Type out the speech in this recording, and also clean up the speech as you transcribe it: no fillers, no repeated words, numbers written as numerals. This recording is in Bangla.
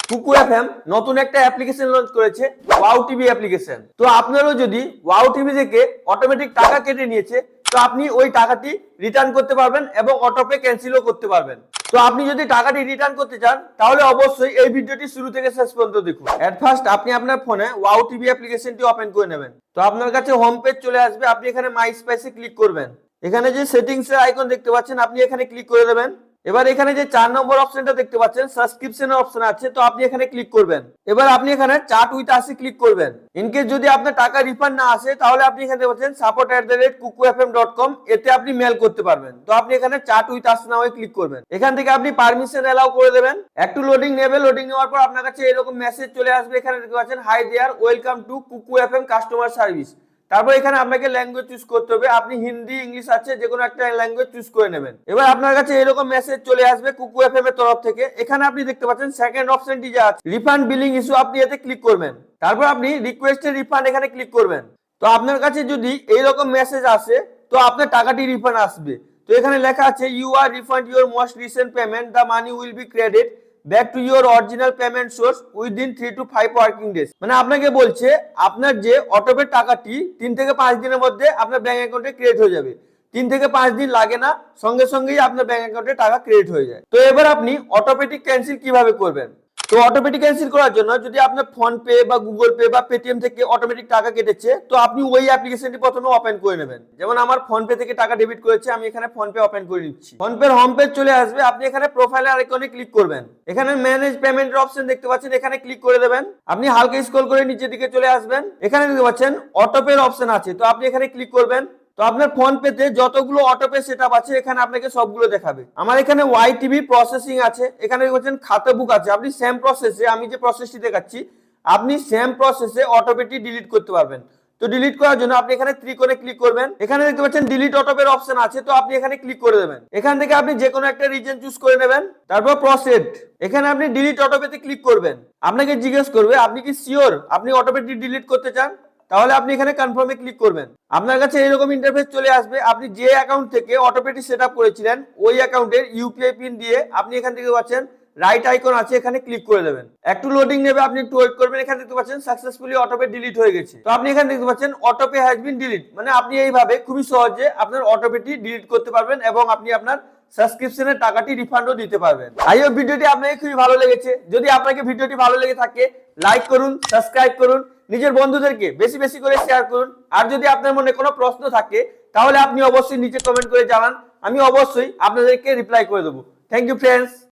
কুকু এফএম নতুন একটা অ্যাপ্লিকেশন লঞ্চ করেছে, ওয়াও টিভি অ্যাপ্লিকেশন। তো আপনারও যদি ওয়াও টিভি থেকে অটোমেটিক টাকা কেটে নিয়েছে, তো আপনি ওই টাকাটি রিটার্ন করতে পারবেন এবং অটোপে ক্যান্সেলও করতে পারবেন। তো আপনি যদি টাকাটি রিটার্ন করতে চান তাহলে অবশ্যই এই ভিডিওটি শুরু থেকে শেষ পর্যন্ত দেখুন। এট ফার্স্ট আপনি আপনার ফোনে ওয়াও টিভি অ্যাপ্লিকেশনটি ওপেন করে নেবেন। তো আপনার কাছে হোম পেজ চলে আসবে, আপনি এখানে মাই স্পাইসে ক্লিক করবেন। এখানে যে সেটিংস এর আইকন দেখতে পাচ্ছেন, আপনি এখানে ক্লিক করে দেবেন। এবার এখানে যে 4 নম্বর অপশনটা দেখতে পাচ্ছেন, সাবস্ক্রিপশনের অপশন আছে, তো আপনি এখানে ক্লিক করবেন। এবার আপনি এখানে চার্ট উইথ আসে ক্লিক করবেন। ইনকেস যদি আপনার টাকা রিফান্ড না আসে তাহলে আপনি এখানে দেখতে পাচ্ছেন support@kukuFM.com, এতে আপনি মেল করতে পারবেন। তো আপনি এখানে chart with us now click করবেন। এখান থেকে আপনি পারমিশন এলাও করে দেবেন। একটু লোডিং নেবে, লোডিং নেওয়ার পর আপনার কাছে এরকম মেসেজ চলে আসবে। এখানে দেখতে পাচ্ছেন হাই দেয়ার, ওয়েলকাম টু কুকু এফএম কাস্টমার সার্ভিস। তারপর এখানে আপনাকে ল্যাঙ্গুয়েজ চুজ করতে হবে, আপনি হিন্দি ইংলিশ আছে যে কোনো একটা ল্যাঙ্গুয়েজ চুজ করে নেবেন। এবার আপনার কাছে এরকম মেসেজ চলে আসবে কুকু এফএম এর তরফ থেকে। এখানে আপনি দেখতে পাচ্ছেন সেকেন্ড অপশনটি যে আছে রিফান্ড বিলিং ইস্যু, আপনি এতে ক্লিক করবেন। তারপর আপনি রিকোয়েস্টেড রিফান্ড এখানে ক্লিক করবেন। তো আপনার কাছে যদি এইরকম মেসেজ আসে তো আপনার টাকাটি রিফান্ড আসবে। তো এখানে লেখা আছে you are refund your most recent payment, the money will be credit back to your original payment source within 3 to 5 working days. মানে আপনাকে বলছে আপনার যে অটোপে টাকাটি 3 থেকে 5 দিনের মধ্যে আপনার ব্যাংক অ্যাকাউন্টে ক্রেডিট হয়ে যাবে। 3 থেকে 5 দিন লাগে না, সঙ্গে সঙ্গেই আপনার ব্যাংক অ্যাকাউন্টে টাকা ক্রেডিট হয়ে যায়। তো এবার আপনি অটোমেটিক ক্যান্সেল কিভাবে করবেন? তো অটোমেটিক ক্যান্সেল করার জন্য যদি আপনার ফোন পে বা গুগল পে বা পেটিএম থেকে অটোমেটিক টাকা কেটেছে, তো আপনি ওই অ্যাপ্লিকেশনটি প্রথমে ওপেন করে নেবেন। যেমন আমার ফোন পে থেকে টাকা ডেবিট করেছে, আমি এখানে ফোন পে ওপেন করে নিচ্ছি। ফোন পের হোম পেজ চলে আসবে, আপনি এখানে প্রোফাইল আইকনে ক্লিক করবেন। এখানে ম্যানেজ পেমেন্টের অপশন দেখতে পাচ্ছেন, এখানে ক্লিক করে দেবেন। আপনি হালকা স্ক্রল করে নিচের দিকে চলে আসবেন, এখানে দেখতে পাচ্ছেন অটোপের অপশন আছে, তো আপনি এখানে ক্লিক করবেন। তো আপনার ফোন পেতে যতগুলো অটোপে সেটআপ আছে এখানে আপনাকে সবগুলো দেখাবে। আমার এখানে ওয়াই টিভি প্রসেসিং আছে, এখানে দেখছেন খাতা বুক আছে। আপনি সেম প্রসেসে, আমি যে প্রসেসটি দেখাচ্ছি, আপনি সেম প্রসেসে অটোপেটি ডিলিট করতে পারবেন। তো ডিলিট করার জন্য আপনি এখানে ত্রিকোণে ক্লিক করবেন। এখানে দেখতে পাচ্ছেন ডিলিট অটোপের অপশন আছে, তো আপনি এখানে ক্লিক করে দেবেন। এখান থেকে আপনি যে কোনো একটা রিজন চুজ করে নেবেন, তারপর প্রসেড, এখানে আপনি ডিলিট অটোপেতে ক্লিক করবেন। আপনাকে জিজ্ঞেস করবে আপনি কি শিওর আপনি অটোপেটি ডিলিট করতে চান, তাহলে আপনি এখানে কনফার্মে ক্লিক করবেন। আপনার কাছে এরকম ইন্টারফেস চলে আসবে। আপনি যে অ্যাকাউন্ট থেকে অটোপেটি সেটআপ করেছিলেন ওই অ্যাকাউন্টের ইউপিআই পিন দিয়ে আপনি এখান থেকে পাচ্ছেন রাইট আইকন আছে, এখানে ক্লিক করে দেবেন। একটু লোডিং নেবে, আপনি একটু ওয়েট করবেন। এখানে দেখতে পাচ্ছেন সাকসেসফুলি অটোপে ডিলিট হয়ে গেছে। তো আপনি এখানে দেখতে পাচ্ছেন অটোপে হ্যাজ বিন ডিলিট, মানে আপনি এইভাবে খুবই সহজে আপনার অটোপেটি ডিলিট করতে পারবেন এবং আপনি আপনার সাবস্ক্রিপশনের টাকাটি রিফান্ডও দিতে পারবেন। আই হোপ ভিডিওটি আপনাকে খুবই ভালো লেগেছে। যদি আপনাকে ভিডিওটি ভালো লেগে থাকে লাইক করুন, সাবস্ক্রাইব করুন, নিজের বন্ধুদেরকে বেশি বেশি করে শেয়ার করুন। আর যদি আপনার মনে কোনো প্রশ্ন থাকে তাহলে আপনি অবশ্যই নিচে কমেন্ট করে জানান, আমি অবশ্যই আপনাদেরকে রিপ্লাই করে দেবো। Thank you friends.